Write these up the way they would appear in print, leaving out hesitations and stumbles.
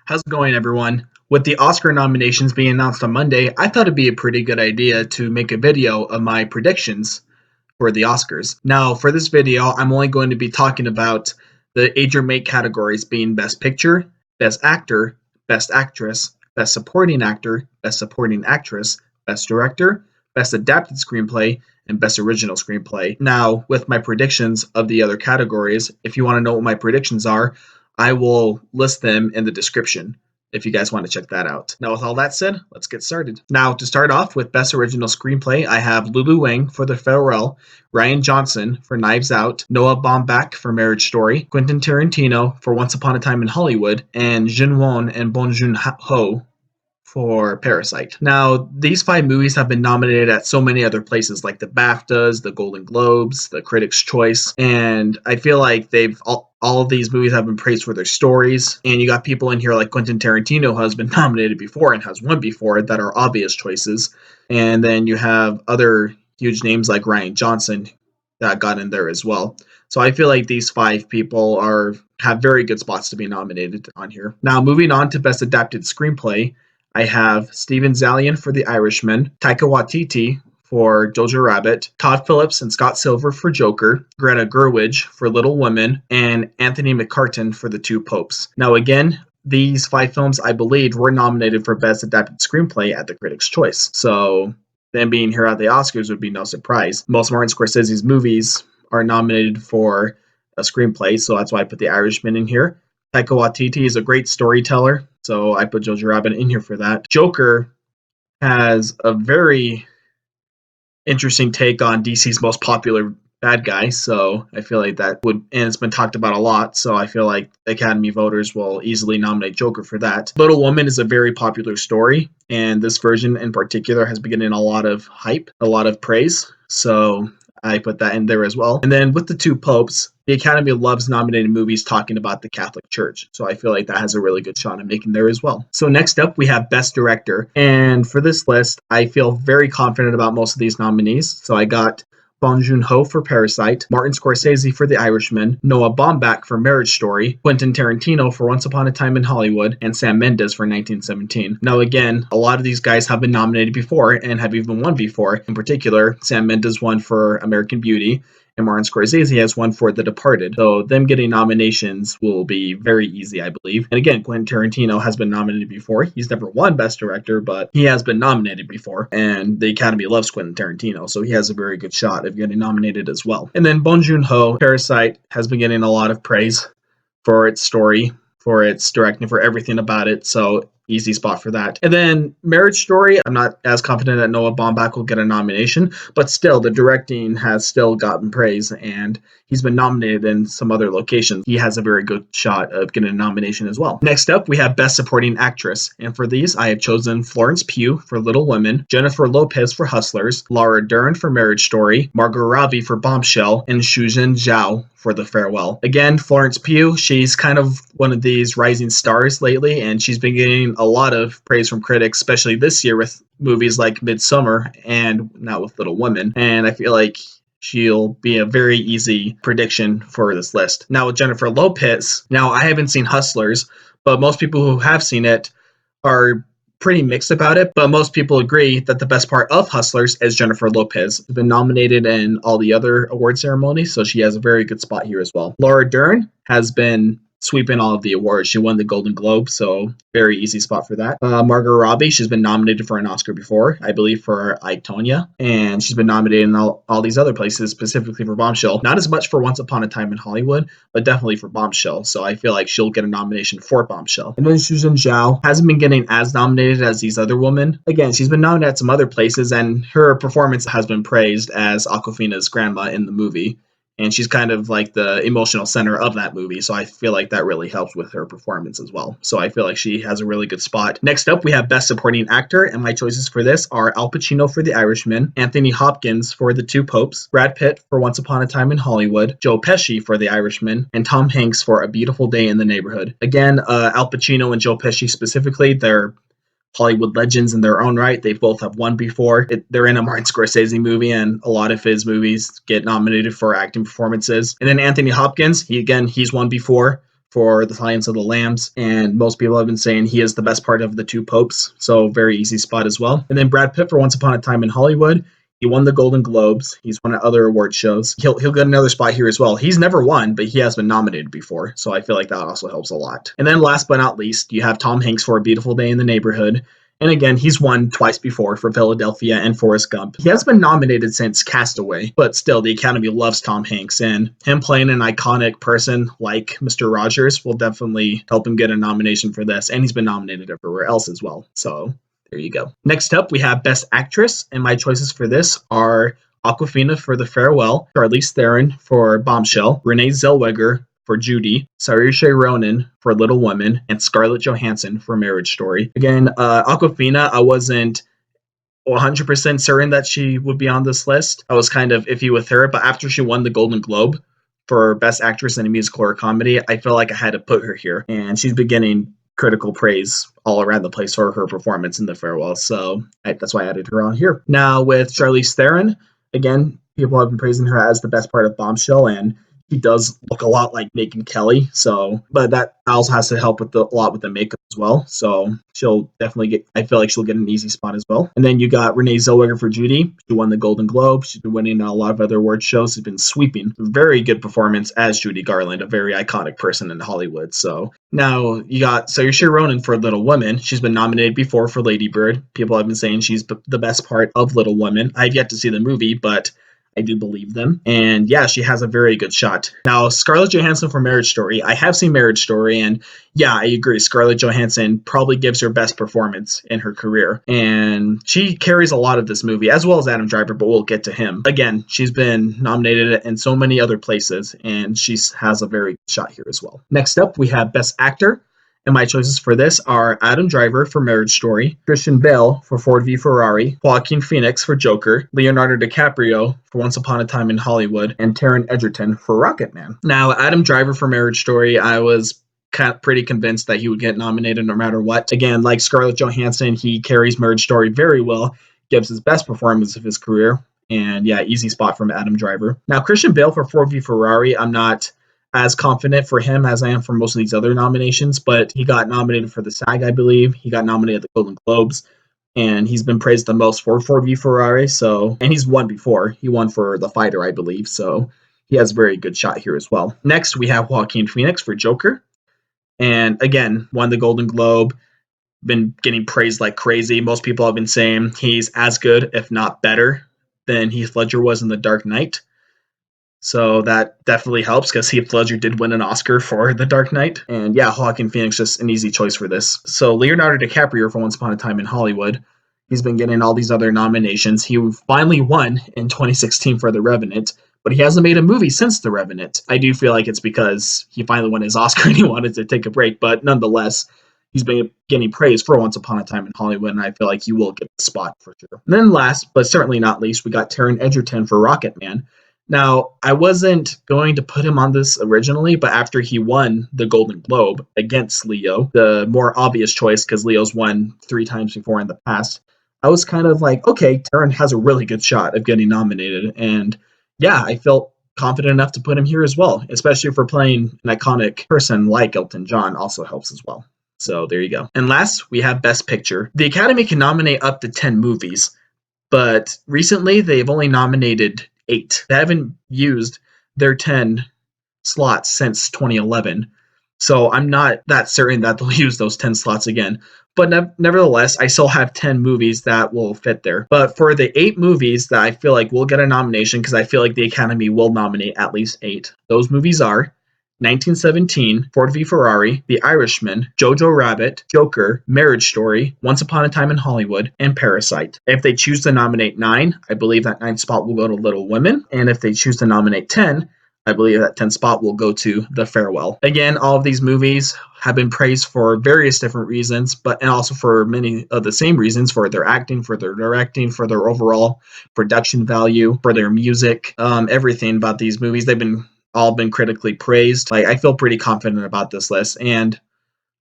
How's it going, everyone? With the Oscar nominations being announced on Monday, I thought it'd be a pretty good idea to make a video of my predictions for the Oscars. Now, for this video, I'm only going to be talking about the age or mate categories being Best Picture, Best Actor, Best Actress, Best Supporting Actor, Best Supporting Actress, Best Director, Best Adapted Screenplay, and Best Original Screenplay. Now, with my predictions of the other categories, if you want to know what my predictions are, I will list them in the description if you guys want to check that out. Now, with all that said, let's get started. Now, to start off with Best Original Screenplay, I have Lulu Wang for The Farewell, Rian Johnson for Knives Out, Noah Baumbach for Marriage Story, Quentin Tarantino for Once Upon a Time in Hollywood, and Jin Won and Bong Joon-ho for Parasite. Now, these 5 movies have been nominated at so many other places like the BAFTAs, the Golden Globes, the Critics' Choice, and I feel like all of these movies have been praised for their stories, and you got people in here like Quentin Tarantino who has been nominated before and has won before that are obvious choices, and then you have other huge names like Rian Johnson that got in there as well. So I feel like these 5 people have very good spots to be nominated on here. Now, moving on to Best Adapted Screenplay, I have Steven Zaillian for The Irishman, Taika Waititi for Jojo Rabbit, Todd Phillips and Scott Silver for Joker, Greta Gerwig for Little Women, and Anthony McCartan for The Two Popes. Now again, these 5 films, I believe, were nominated for Best Adapted Screenplay at the Critics' Choice. So them being here at the Oscars would be no surprise. Most Martin Scorsese's movies are nominated for a screenplay, so that's why I put The Irishman in here. Taika Waititi is a great storyteller, so I put Jojo Rabbit in here for that. Joker has a very interesting take on DC's most popular bad guy, so I feel like and it's been talked about a lot, so I feel like Academy voters will easily nominate Joker for that. Little Woman is a very popular story, and this version in particular has been getting a lot of hype, a lot of praise, so I put that in there as well. And then with The Two Popes, the Academy loves nominating movies talking about the Catholic Church. So I feel like that has a really good shot at making there as well. So next up, we have Best Director. And for this list, I feel very confident about most of these nominees. So I got Bong Joon-ho for Parasite, Martin Scorsese for The Irishman, Noah Baumbach for Marriage Story, Quentin Tarantino for Once Upon a Time in Hollywood, and Sam Mendes for 1917. Now again, a lot of these guys have been nominated before and have even won before. In particular, Sam Mendes won for American Beauty, and Martin Scorsese has won for The Departed. So them getting nominations will be very easy, I believe. And again, Quentin Tarantino has been nominated before. He's never won Best Director, but he has been nominated before. And the Academy loves Quentin Tarantino, so he has a very good shot of getting nominated as well. And then Bong Joon-ho, Parasite, has been getting a lot of praise for its story, for its directing, for everything about it. So easy spot for that. And then Marriage Story, I'm not as confident that Noah Baumbach will get a nomination, but still, the directing has still gotten praise, and he's been nominated in some other locations. He has a very good shot of getting a nomination as well. Next up, we have Best Supporting Actress, and for these, I have chosen Florence Pugh for Little Women, Jennifer Lopez for Hustlers, Laura Dern for Marriage Story, Margot Robbie for Bombshell, and Shuzhen Zhao for The Farewell. Again, Florence Pugh, she's kind of one of these rising stars lately, and she's been getting a lot of praise from critics, especially this year with movies like Midsummer and now with Little Women. And I feel like she'll be a very easy prediction for this list. Now with Jennifer Lopez, now I haven't seen Hustlers, but most people who have seen it are pretty mixed about it, but most people agree that the best part of Hustlers is Jennifer Lopez. She's been nominated in all the other award ceremonies, so she has a very good spot here as well. Laura Dern has been sweeping all of the awards. She won the Golden Globe, so very easy spot for that. Margot Robbie, she's been nominated for an Oscar before, I believe for I, Tonya, and she's been nominated in all these other places, specifically for Bombshell. Not as much for Once Upon a Time in Hollywood, but definitely for Bombshell, so I feel like she'll get a nomination for Bombshell. And then Shuzhen Zhao hasn't been getting as nominated as these other women. Again, she's been nominated at some other places, and her performance has been praised as Awkwafina's grandma in the movie. And she's kind of like the emotional center of that movie, so I feel like that really helps with her performance as well. So I feel like she has a really good spot. Next up, we have Best Supporting Actor, and my choices for this are Al Pacino for The Irishman, Anthony Hopkins for The Two Popes, Brad Pitt for Once Upon a Time in Hollywood, Joe Pesci for The Irishman, and Tom Hanks for A Beautiful Day in the Neighborhood. Again, Al Pacino and Joe Pesci specifically, they're Hollywood legends in their own right. They both have won before. They're in a Martin Scorsese movie, and a lot of his movies get nominated for acting performances. And then Anthony Hopkins, he's won before for The Silence of the Lambs, and most people have been saying he is the best part of the two popes, so very easy spot as well. And then Brad Pitt for Once Upon a Time in Hollywood. He won the Golden Globes. He's won at other award shows. He'll get another spot here as well. He's never won, but he has been nominated before, so I feel like that also helps a lot. And then last but not least, you have Tom Hanks for A Beautiful Day in the Neighborhood. And again, he's won twice before for Philadelphia and Forrest Gump. He has been nominated since Castaway, but still, the Academy loves Tom Hanks, and him playing an iconic person like Mr. Rogers will definitely help him get a nomination for this, and he's been nominated everywhere else as well. So there you go. Next up, we have Best Actress, and my choices for this are Awkwafina for The Farewell, Charlize Theron for Bombshell, Renee Zellweger for Judy, Saoirse Ronan for Little Women, and Scarlett Johansson for Marriage Story. Again, Awkwafina, I wasn't 100% certain that she would be on this list. I was kind of iffy with her, but after she won the Golden Globe for Best Actress in a Musical or Comedy, I feel like I had to put her here. And she's been getting critical praise all around the place for her performance in The Farewell, so that's why I added her on here. Now with Charlize Theron, again, people have been praising her as the best part of Bombshell, and she does look a lot like Megyn Kelly, but that also has to help with a lot with the makeup as well. So she'll definitely I feel like she'll get an easy spot as well. And then you got Renee Zellweger for Judy. She won the Golden Globe. She's been winning a lot of other award shows. She's been sweeping. Very good performance as Judy Garland, a very iconic person in Hollywood. So now you got Saoirse Ronan for Little Women. She's been nominated before for Lady Bird. People have been saying she's the best part of Little Women. I've yet to see the movie, but I do believe them. And yeah, she has a very good shot. Now, Scarlett Johansson for Marriage Story. I have seen Marriage Story, and yeah, I agree. Scarlett Johansson probably gives her best performance in her career. And she carries a lot of this movie, as well as Adam Driver, but we'll get to him. Again, she's been nominated in so many other places, and she has a very good shot here as well. Next up, we have Best Actor. And my choices for this are Adam Driver for Marriage Story, Christian Bale for Ford v Ferrari, Joaquin Phoenix for Joker, Leonardo DiCaprio for Once Upon a Time in Hollywood, and Taron Egerton for Rocketman. Now, Adam Driver for Marriage Story, I was pretty convinced that he would get nominated no matter what. Again, like Scarlett Johansson, he carries Marriage Story very well, gives his best performance of his career, and yeah, easy spot from Adam Driver. Now, Christian Bale for Ford v Ferrari, I'm not as confident for him as I am for most of these other nominations, but he got nominated for the SAG, I believe. He got nominated at the Golden Globes, and he's been praised the most for Ford v Ferrari. So, and he's won before. He won for The Fighter, I believe. So he has a very good shot here as well. Next, we have Joaquin Phoenix for Joker, and again, won the Golden Globe. Been getting praised like crazy. Most people have been saying he's as good, if not better, than Heath Ledger was in The Dark Knight. So that definitely helps because Heath Ledger did win an Oscar for The Dark Knight. And yeah, Joaquin Phoenix just an easy choice for this. So Leonardo DiCaprio for Once Upon a Time in Hollywood. He's been getting all these other nominations. He finally won in 2016 for The Revenant, but he hasn't made a movie since The Revenant. I do feel like it's because he finally won his Oscar and he wanted to take a break, but nonetheless, he's been getting praise for Once Upon a Time in Hollywood, and I feel like he will get the spot for sure. And then last, but certainly not least, we got Taron Egerton for Rocketman. Now, I wasn't going to put him on this originally, but after he won the Golden Globe against Leo, the more obvious choice because Leo's won 3 times before in the past, I was kind of like, okay, Taron has a really good shot of getting nominated. And yeah, I felt confident enough to put him here as well, especially for playing an iconic person like Elton John also helps as well. So there you go. And last, we have Best Picture. The Academy can nominate up to 10 movies, but recently they've only nominated 8. They haven't used their 10 slots since 2011. So I'm not that certain that they'll use those 10 slots again. But nevertheless, I still have 10 movies that will fit there. But for the 8 movies that I feel like will get a nomination, because I feel like the Academy will nominate at least 8, those movies are 1917, Ford v Ferrari, The Irishman, Jojo Rabbit, Joker, Marriage Story, Once Upon a Time in Hollywood, and Parasite. If they choose to nominate 9, I believe that 9th spot will go to Little Women. And if they choose to nominate 10, I believe that 10th spot will go to The Farewell. Again, all of these movies have been praised for various different reasons, and also for many of the same reasons, for their acting, for their directing, for their overall production value, for their music, everything about these movies. They've all been critically praised. I feel pretty confident about this list, and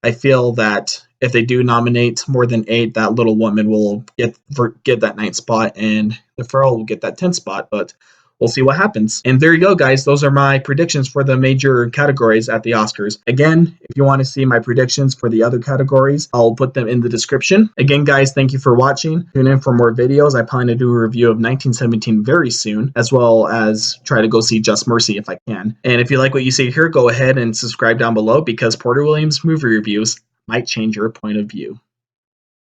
I feel that if they do nominate more than 8, that Little Woman will get that 9th spot, and The Farewell will get that 10th spot, but we'll see what happens. And there you go, guys. Those are my predictions for the major categories at the Oscars. Again, if you want to see my predictions for the other categories, I'll put them in the description. Again, guys, thank you for watching. Tune in for more videos. I plan to do a review of 1917 very soon, as well as try to go see Just Mercy if I can. And if you like what you see here, go ahead and subscribe down below, because Porter Williams movie reviews might change your point of view.